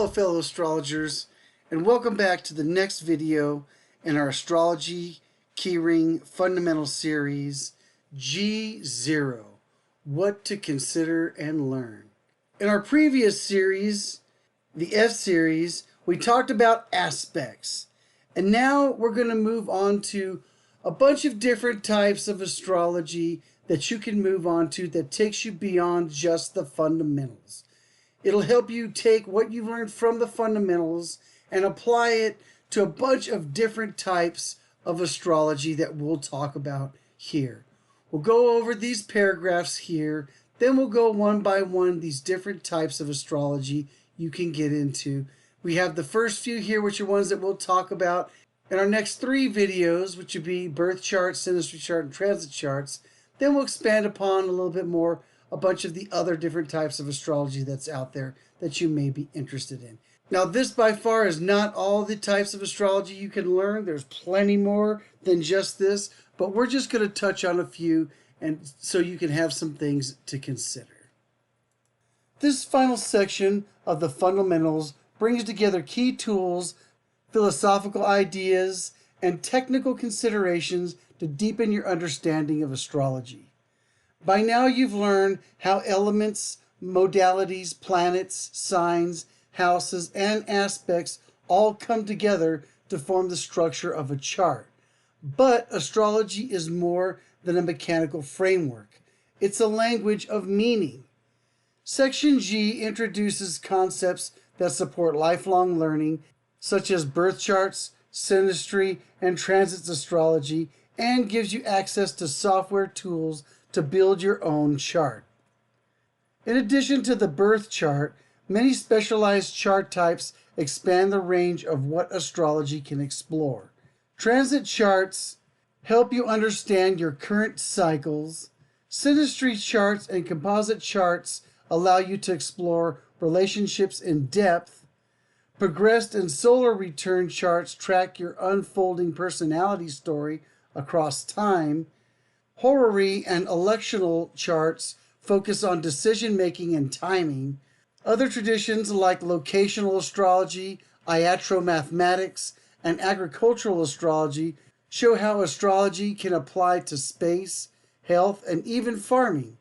Hello fellow astrologers, and welcome back to the next video in our astrology keyring fundamental series G0, What to Consider and Learn. In our previous series, the F series, we talked about aspects, and now we're going to move on to a bunch of different types of astrology that you can move on to that takes you beyond just the fundamentals. It'll help you take what you've learned from the fundamentals and apply it to a bunch of different types of astrology that we'll talk about here. We'll go over these paragraphs here, then we'll go one by one these different types of astrology you can get into. We have the first few here, which are ones that we'll talk about in our next 3 videos, which would be birth chart, synastry chart, and transit charts. Then we'll expand upon a little bit more a bunch of the other different types of astrology that's out there that you may be interested in. Now, this by far is not all the types of astrology you can learn. There's plenty more than just this, but we're just going to touch on a few and so you can have some things to consider. This final section of the fundamentals brings together key tools, philosophical ideas, and technical considerations to deepen your understanding of astrology. By now you've learned how elements, modalities, planets, signs, houses, and aspects all come together to form the structure of a chart. But astrology is more than a mechanical framework. It's a language of meaning. Section G introduces concepts that support lifelong learning, such as birth charts, synastry, and transit astrology, and gives you access to software tools to build your own chart. In addition to the birth chart, many specialized chart types expand the range of what astrology can explore. Transit charts help you understand your current cycles. Synastry charts and composite charts allow you to explore relationships in depth. Progressed and solar return charts track your unfolding personality story across time. Horary and electional charts focus on decision-making and timing. Other traditions like locational astrology, Iatromathematics, and agricultural astrology show how astrology can apply to space, health, and even farming.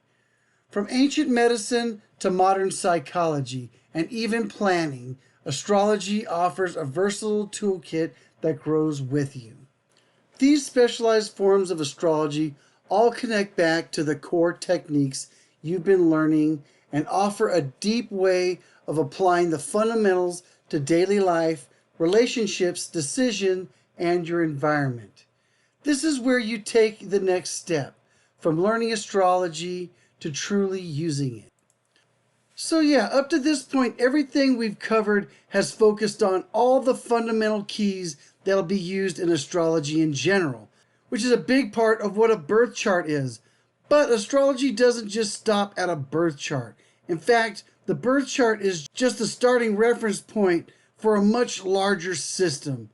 From ancient medicine to modern psychology and even planning, astrology offers a versatile toolkit that grows with you. These specialized forms of astrology all connect back to the core techniques you've been learning and offer a deep way of applying the fundamentals to daily life, relationships, decision, and your environment. This is where you take the next step, from learning astrology to truly using it. So yeah, up to this point, everything we've covered has focused on all the fundamental keys that'll be used in astrology in general, which is a big part of what a birth chart is. But astrology doesn't just stop at a birth chart. In fact, the birth chart is just a starting reference point for a much larger system.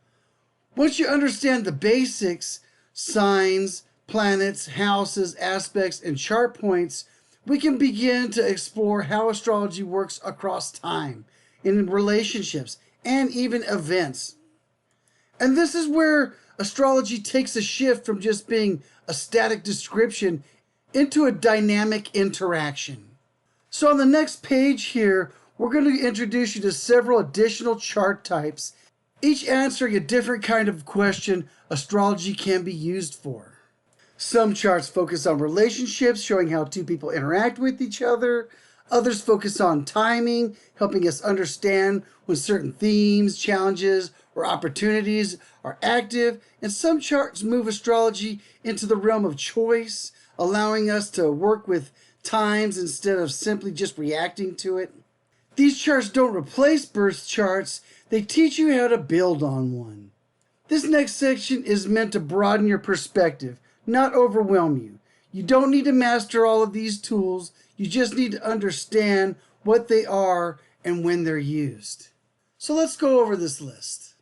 Once you understand the basics, signs, planets, houses, aspects, and chart points, we can begin to explore how astrology works across time, in relationships, and even events. And this is where astrology takes a shift from just being a static description into a dynamic interaction. So on the next page here, we're going to introduce you to several additional chart types, each answering a different kind of question astrology can be used for. Some charts focus on relationships, showing how two people interact with each other. Others focus on timing, helping us understand when certain themes, challenges, or opportunities are active. And some charts move astrology into the realm of choice, allowing us to work with times instead of simply just reacting to it. These charts don't replace birth charts, they teach you how to build on one. This next section is meant to broaden your perspective, not overwhelm you. You don't need to master all of these tools, you just need to understand what they are and when they're used. So let's go over this list.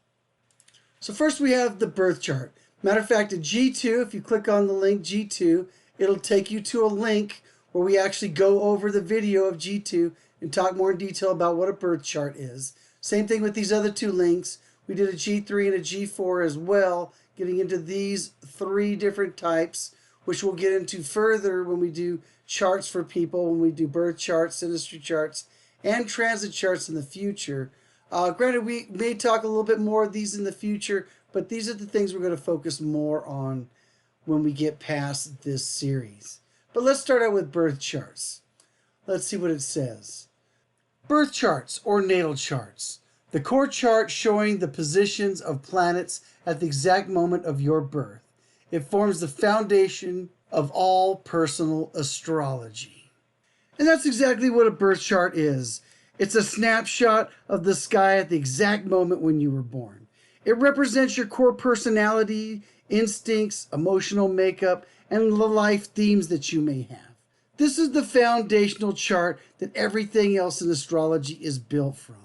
So first we have the birth chart. Matter of fact, at G2, if you click on the link G2, it'll take you to a link where we actually go over the video of G2 and talk more in detail about what a birth chart is. Same thing with these other two links. We did a G3 and a G4 as well, getting into these 3 different types, which we'll get into further when we do charts for people, when we do birth charts, synastry charts, and transit charts in the future. Granted, we may talk a little bit more of these in the future, but these are the things we're going to focus more on when we get past this series. But let's start out with birth charts. Let's see what it says. Birth charts or natal charts. The core chart showing the positions of planets at the exact moment of your birth. It forms the foundation of all personal astrology. And that's exactly what a birth chart is. It's a snapshot of the sky at the exact moment when you were born. It represents your core personality, instincts, emotional makeup, and the life themes that you may have. This is the foundational chart that everything else in astrology is built from.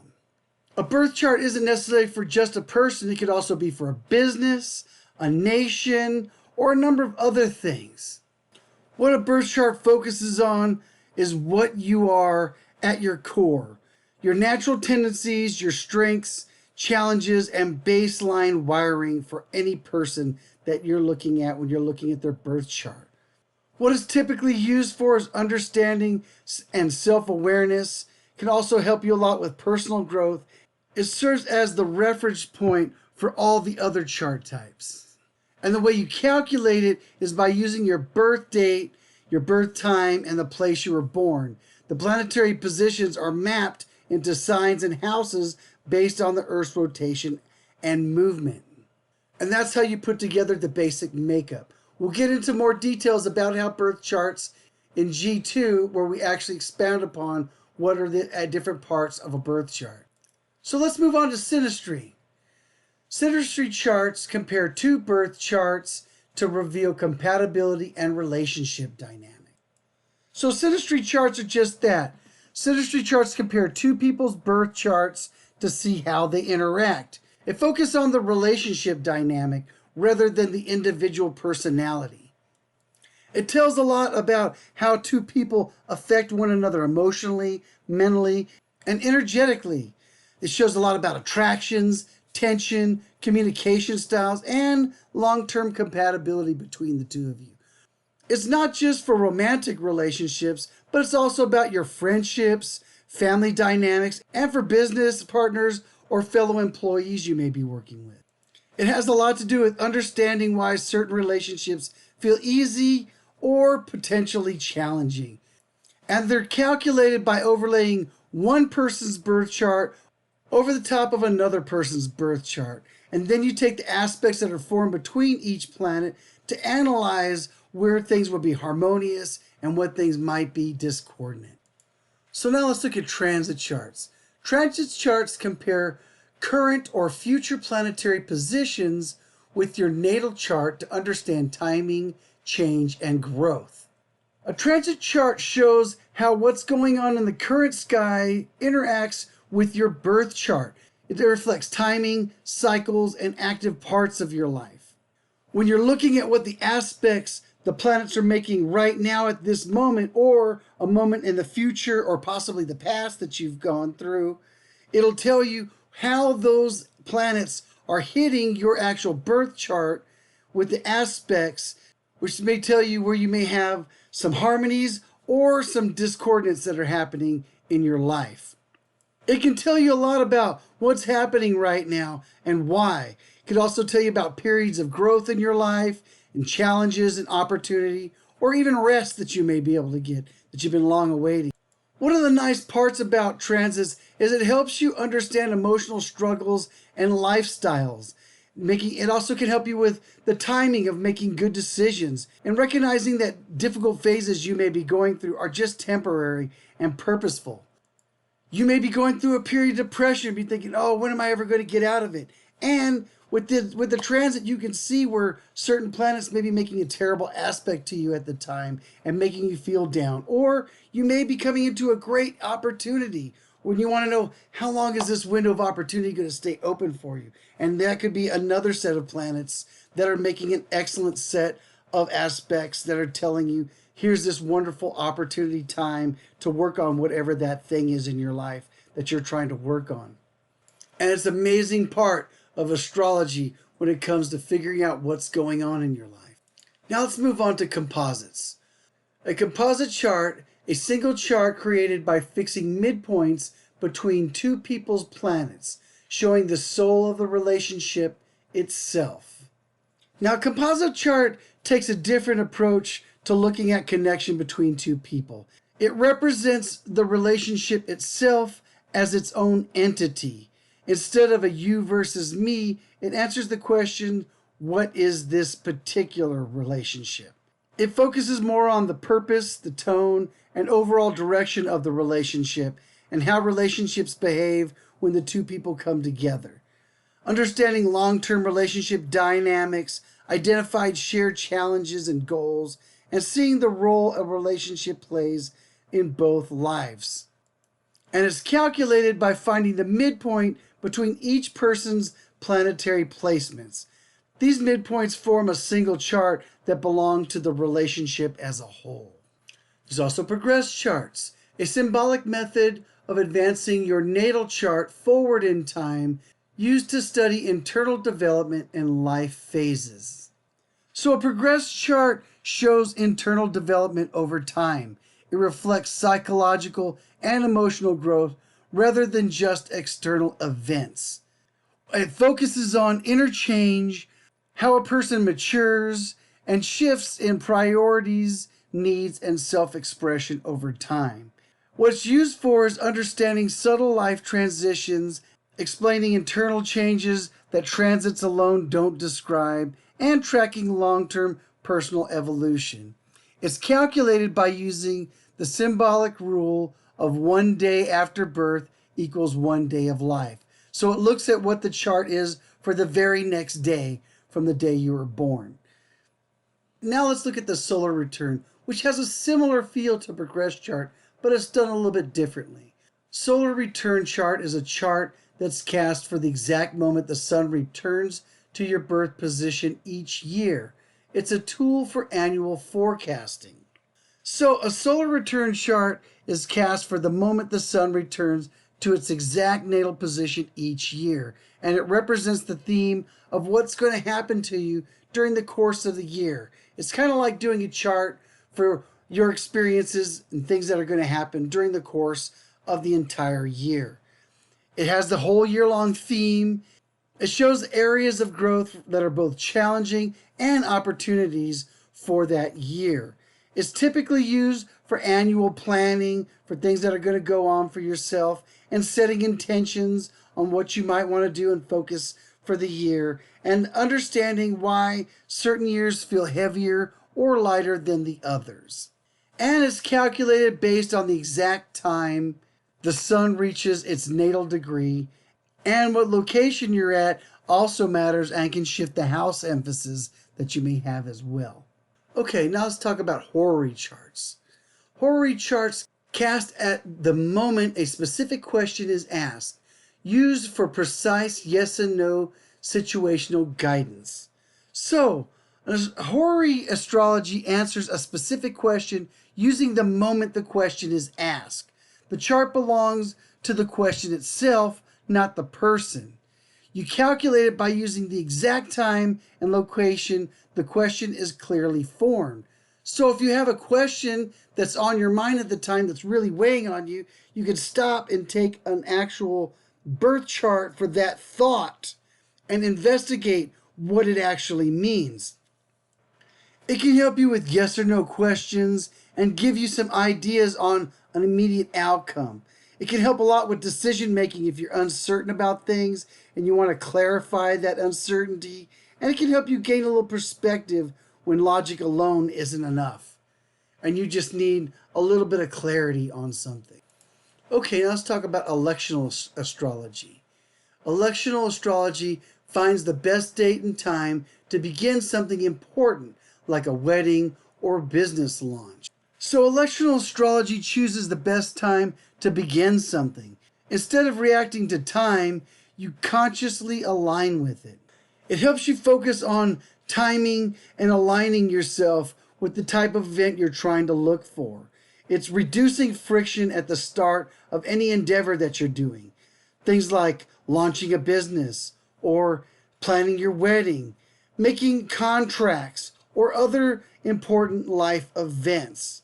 A birth chart isn't necessarily for just a person. It could also be for a business, a nation, or a number of other things. What a birth chart focuses on is what you are at your core. Your natural tendencies, your strengths, challenges, and baseline wiring for any person that you're looking at when you're looking at their birth chart. What it's typically used for is understanding and self-awareness. It can also help you a lot with personal growth. It serves as the reference point for all the other chart types. And the way you calculate it is by using your birth date, your birth time, and the place you were born. The planetary positions are mapped into signs and houses based on the Earth's rotation and movement. And that's how you put together the basic makeup. We'll get into more details about how birth charts in G2, where we actually expound upon what are the different parts of a birth chart. So let's move on to synastry. Synastry charts compare 2 birth charts to reveal compatibility and relationship dynamic. So synastry charts are just that. Synastry charts compare 2 people's birth charts to see how they interact. It focuses on the relationship dynamic rather than the individual personality. It tells a lot about how 2 people affect one another emotionally, mentally, and energetically. It shows a lot about attractions, tension, communication styles, and long-term compatibility between the 2 of you. It's not just for romantic relationships, but it's also about your friendships, family dynamics, and for business partners or fellow employees you may be working with. It has a lot to do with understanding why certain relationships feel easy or potentially challenging. And they're calculated by overlaying one person's birth chart over the top of another person's birth chart. And then you take the aspects that are formed between each planet to analyze where things will be harmonious and what things might be discordant. So now let's look at transit charts. Transit charts compare current or future planetary positions with your natal chart to understand timing, change, and growth. A transit chart shows how what's going on in the current sky interacts with your birth chart. It reflects timing, cycles, and active parts of your life. When you're looking at what the aspects the planets are making right now at this moment, or a moment in the future, or possibly the past that you've gone through, it'll tell you how those planets are hitting your actual birth chart with the aspects, which may tell you where you may have some harmonies or some discordance that are happening in your life. It can tell you a lot about what's happening right now and why. It could also tell you about periods of growth in your life and challenges and opportunity, or even rest that you may be able to get that you've been long awaiting. One of the nice parts about transits is it helps you understand emotional struggles and lifestyles. It also can help you with the timing of making good decisions and recognizing that difficult phases you may be going through are just temporary and purposeful. You may be going through a period of depression and be thinking, oh, when am I ever going to get out of it? And with the transit, you can see where certain planets may be making a terrible aspect to you at the time and making you feel down. Or you may be coming into a great opportunity when you want to know how long is this window of opportunity going to stay open for you. And that could be another set of planets that are making an excellent set of aspects that are telling you, here's this wonderful opportunity time to work on whatever that thing is in your life that you're trying to work on. And it's an amazing part of astrology when it comes to figuring out what's going on in your life. Now let's move on to composites. A composite chart, a single chart created by fixing midpoints between two people's planets, showing the soul of the relationship itself. Now, a composite chart takes a different approach to looking at connection between two people. It represents the relationship itself as its own entity. Instead of a you versus me, it answers the question, what is this particular relationship? It focuses more on the purpose, the tone, and overall direction of the relationship and how relationships behave when the two people come together. Understanding long-term relationship dynamics, identified shared challenges and goals, and seeing the role a relationship plays in both lives. And it's calculated by finding the midpoint between each person's planetary placements. These midpoints form a single chart that belong to the relationship as a whole. There's also progress charts, a symbolic method of advancing your natal chart forward in time used to study internal development and life phases. So a progress chart shows internal development over time. It reflects psychological and emotional growth rather than just external events. It focuses on inner change, how a person matures, and shifts in priorities, needs, and self-expression over time. What it's used for is understanding subtle life transitions, explaining internal changes that transits alone don't describe, and tracking long-term personal evolution. It's calculated by using the symbolic rule of 1 day after birth equals 1 day of life. So it looks at what the chart is for the very next day from the day you were born. Now let's look at the solar return, which has a similar feel to progress chart, but it's done a little bit differently. Solar return chart is a chart that's cast for the exact moment the sun returns to your birth position each year. It's a tool for annual forecasting. So a solar return chart is cast for the moment the sun returns to its exact natal position each year, and it represents the theme of what's going to happen to you during the course of the year. It's kind of like doing a chart for your experiences and things that are going to happen during the course of the entire year. It has the whole year-long theme. It shows areas of growth that are both challenging and opportunities for that year. It's typically used for annual planning, for things that are going to go on for yourself, and setting intentions on what you might want to do and focus for the year, and understanding why certain years feel heavier or lighter than the others. And it's calculated based on the exact time the sun reaches its natal degree, and what location you're at also matters and can shift the house emphasis that you may have as well. Okay, now let's talk about horary charts. Horary charts cast at the moment a specific question is asked, used for precise yes and no situational guidance. So, Horary Astrology answers a specific question using the moment the question is asked. The chart belongs to the question itself, not the person. You calculate it by using the exact time and location the question is clearly formed. So if you have a question that's on your mind at the time that's really weighing on you, you can stop and take an actual birth chart for that thought and investigate what it actually means. It can help you with yes or no questions and give you some ideas on an immediate outcome. It can help a lot with decision making if you're uncertain about things and you want to clarify that uncertainty. And it can help you gain a little perspective when logic alone isn't enough and you just need a little bit of clarity on something. Okay, now let's talk about electional astrology. Electional astrology finds the best date and time to begin something important like a wedding or business launch. So electional astrology chooses the best time to begin something. Instead of reacting to time, you consciously align with it. It helps you focus on timing and aligning yourself with the type of event you're trying to look for. It's reducing friction at the start of any endeavor that you're doing. Things like launching a business or planning your wedding, making contracts, or other important life events.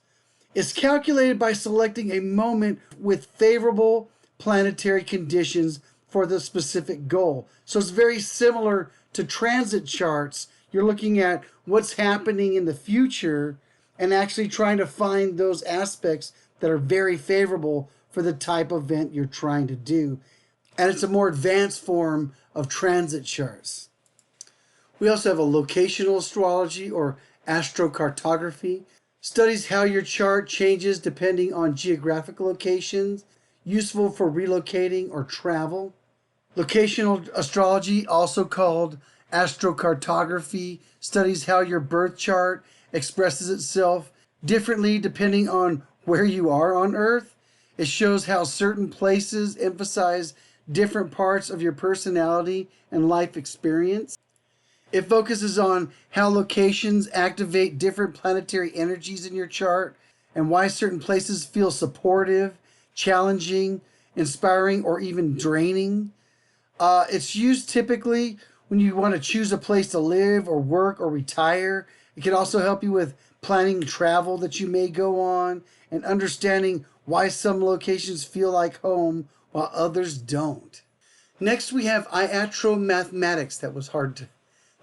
It's calculated by selecting a moment with favorable planetary conditions for the specific goal. So it's very similar to transit charts. You're looking at what's happening in the future and actually trying to find those aspects that are very favorable for the type of event you're trying to do. And it's a more advanced form of transit charts. We also have a locational astrology or astrocartography. Studies how your chart changes depending on geographic locations, useful for relocating or travel. Locational astrology, also called astrocartography, studies how your birth chart expresses itself differently depending on where you are on Earth. It shows how certain places emphasize different parts of your personality and life experience. It focuses on how locations activate different planetary energies in your chart and why certain places feel supportive, challenging, inspiring, or even draining. It's used typically when you want to choose a place to live or work or retire. It can also help you with planning travel that you may go on and understanding why some locations feel like home while others don't. Next, we have Iatromathematics.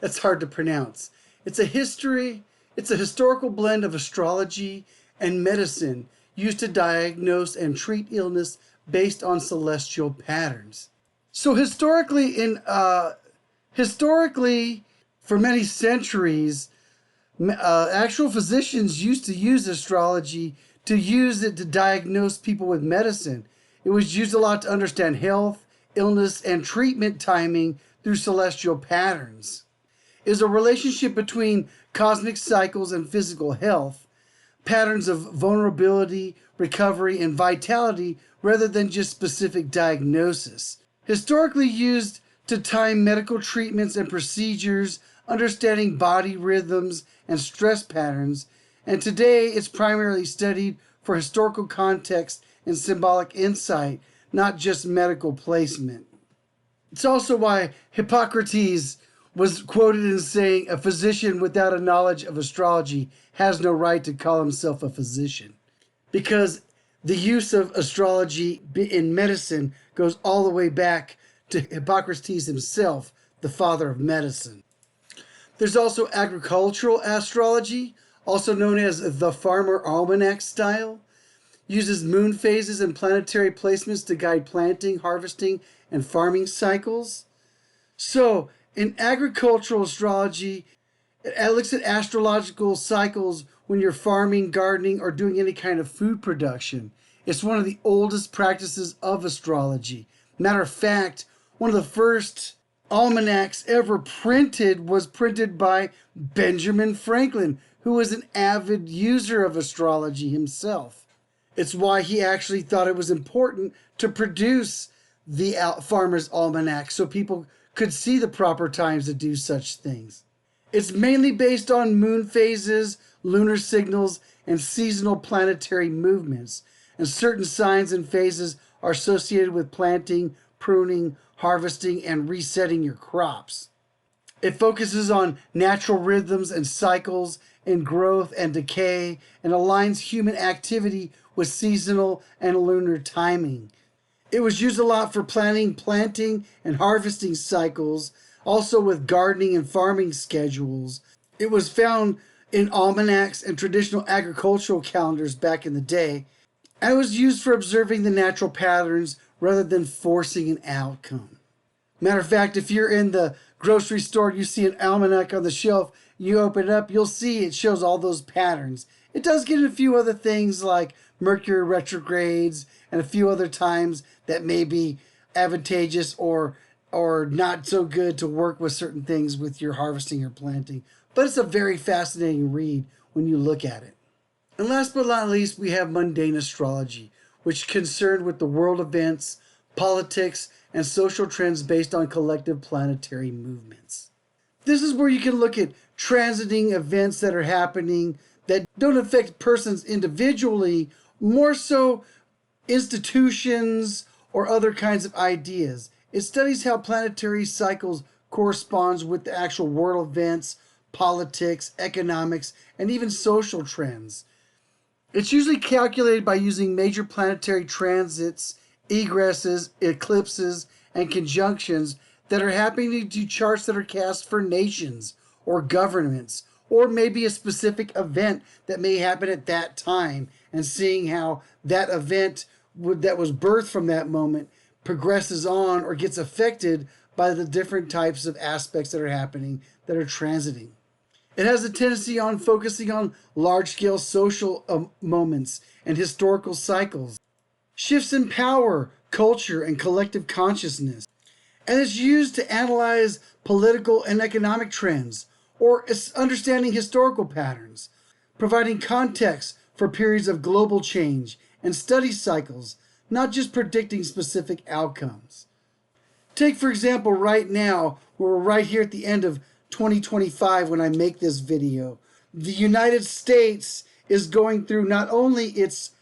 That's hard to pronounce. It's a historical blend of astrology and medicine used to diagnose and treat illness based on celestial patterns. So historically, for many centuries, actual physicians used to use astrology to use it to diagnose people with medicine. It was used a lot to understand health, illness, and treatment timing through celestial patterns. It is a relationship between cosmic cycles and physical health, patterns of vulnerability, recovery, and vitality rather than just specific diagnosis. Historically used to time medical treatments and procedures, understanding body rhythms and stress patterns, and today it's primarily studied for historical context and symbolic insight, not just medical placement. It's also why Hippocrates was quoted as saying, "A physician without a knowledge of astrology has no right to call himself a physician," because the use of astrology in medicine goes all the way back to Hippocrates himself, the father of medicine. There's also agricultural astrology, also known as the farmer almanac style. Uses moon phases and planetary placements to guide planting, harvesting, and farming cycles. So, in agricultural astrology, it looks at astrological cycles when you're farming, gardening, or doing any kind of food production. It's one of the oldest practices of astrology. Matter of fact, one of the first almanacs ever printed was printed by Benjamin Franklin, who was an avid user of astrology himself. It's why he actually thought it was important to produce the Farmer's Almanac so people could see the proper times to do such things. It's mainly based on moon phases, lunar signals, and seasonal planetary movements. And certain signs and phases are associated with planting, pruning, harvesting, and resetting your crops. It focuses on natural rhythms and cycles in growth and decay and aligns human activity with seasonal and lunar timing. It was used a lot for planting, and harvesting cycles, also with gardening and farming schedules. It was found in almanacs and traditional agricultural calendars back in the day, and it was used for observing the natural patterns rather than forcing an outcome. Matter of fact, if you're in the grocery store, you see an almanac on the shelf, you open it up, you'll see it shows all those patterns. It does get a few other things like Mercury retrogrades and a few other times that may be advantageous or not so good to work with certain things with your harvesting or planting. But it's a very fascinating read when you look at it. And last but not least, we have Mundane Astrology, which is concerned with the world events, politics, and social trends based on collective planetary movements. This is where you can look at transiting events that are happening that don't affect persons individually, more so institutions or other kinds of ideas. It studies how planetary cycles corresponds with the actual world events, politics, economics, and even social trends. It's usually calculated by using major planetary transits, egresses, eclipses, and conjunctions that are happening to charts that are cast for nations or governments, or maybe a specific event that may happen at that time, and seeing how that event that was birthed from that moment progresses on or gets affected by the different types of aspects that are happening that are transiting. It has a tendency on focusing on large-scale social moments and historical cycles, shifts in power, culture, and collective consciousness. And it's used to analyze political and economic trends, or understanding historical patterns, providing context for periods of global change and study cycles, not just predicting specific outcomes. Take, for example, right now, where we're right here at the end of 2025 when I make this video. The United States is going through not only its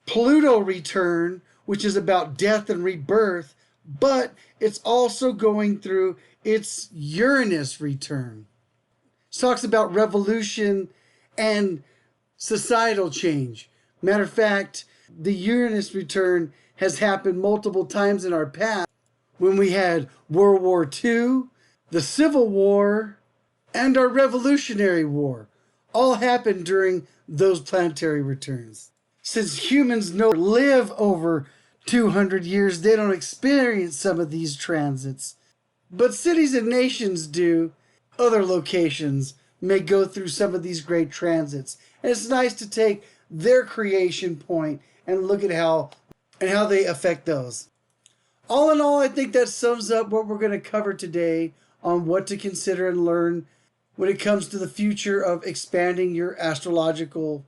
Pluto return, which is about death and rebirth, but it's also going through its Uranus return. It talks about revolution and societal change. Matter of fact, the Uranus return has happened multiple times in our past, when we had World War II, the Civil War, and our Revolutionary War. All happened during those planetary returns. Since humans live over 200 years, they don't experience some of these transits. But cities and nations do. Other locations may go through some of these great transits. And it's nice to take their creation point and look at how they affect those. All in all, I think that sums up what we're going to cover today on what to consider and learn when it comes to the future of expanding your astrological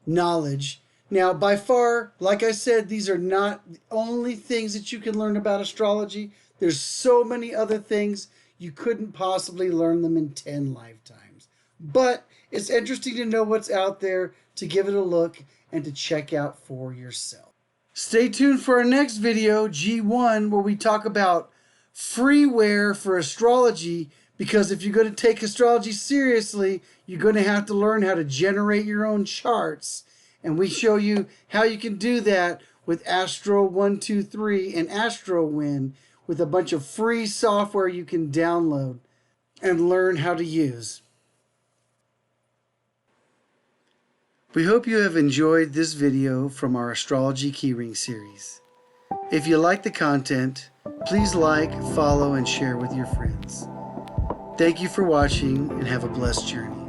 knowledge. Now, by far, like I said, these are not the only things that you can learn about astrology. There's so many other things, you couldn't possibly learn them in 10 lifetimes. But it's interesting to know what's out there, to give it a look, and to check out for yourself. Stay tuned for our next video, G1, where we talk about freeware for astrology, because if you're going to take astrology seriously, you're going to have to learn how to generate your own charts. And we show you how you can do that with Astro 123 and AstroWin, with a bunch of free software you can download and learn how to use. We hope you have enjoyed this video from our Astrology Keyring series. If you like the content, please like, follow, and share with your friends. Thank you for watching, and have a blessed journey.